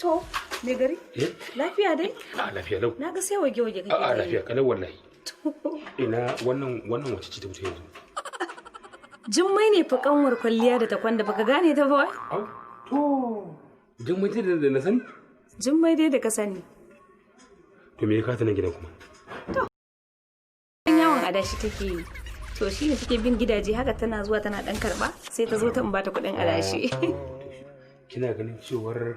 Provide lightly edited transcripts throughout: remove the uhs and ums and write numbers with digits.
To, me gari? Lafiya dai? Lafiya lau. Na ga sai wage-wage kake. Lafiya kalau wallahi. Ina wannan wace ce ta mutu yanzu? Jummai ne fa kanwar kwalliya da takwanda baka gane ta ba? Au. To. Jummai ce da na sani? Jummai dai da ka sani. To me ya kata nan gidan kuma? To. Yawon adashi take yi. To shi ne take bin gidaje haka tana zuwa tana dan karba sai ta zo ta in bata kuɗin adashi. Kina ganin cewar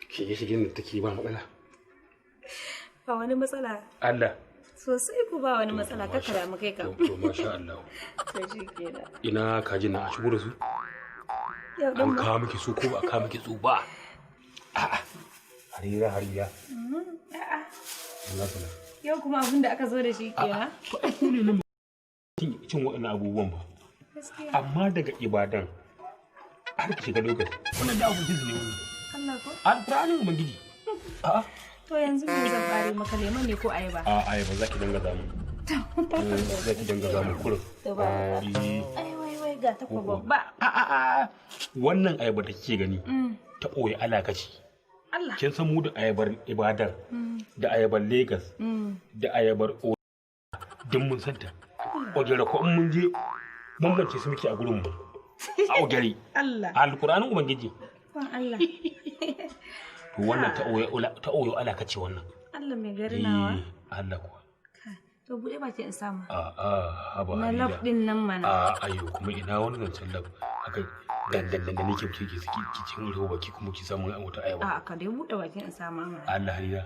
shige-shigen da take ba matsala? Ba wani matsala. Allah. Sosai ku ba wani matsala ka kara mu kai kam. To masha Allah. To shi kenan. Ina kaji na a shigo da su? An kawo miki su ko ba kawo miki su ba? A'a. Harira. A'a. Allah sana. Yau kuma abin da aka zo da shi kenan. Ko ne nan cin waɗannan abubuwan ba. Amma daga Ibadan har ki shiga lokaci. Wannan da abu ne wannan. Allah ko? Alƙur'anin Ubangiji. A'a. To yanzu me zan bare maka lemon ne ko ayaba? Ayaba zaki danga zamu. Zaki danga zamu kurin. To ba. Wai ga ta ko babba. Wannan ayaba da kike gani ta ɓoye alaka ce. Allah. Kin san mu da ayabar Ibadan da ayabar Lagos da ayabar duk mun santa. Ogere ko in mun je bambance su muke a gurin mu. A ogere. Allah. Alƙur'anin Ubangiji. Ban Allah. To wannan ta oyo alaka ce wannan. Allah mai gari nawa. Allah kuwa. To bude baki in samu. Haba. Na lab din nan mana. Ayo kuma ina wani zancen lab haka dandan da nake ki cin ruwa baki kuma ki samu wata ayaba. Ka dai bude baki in samu mana. Allah hariya.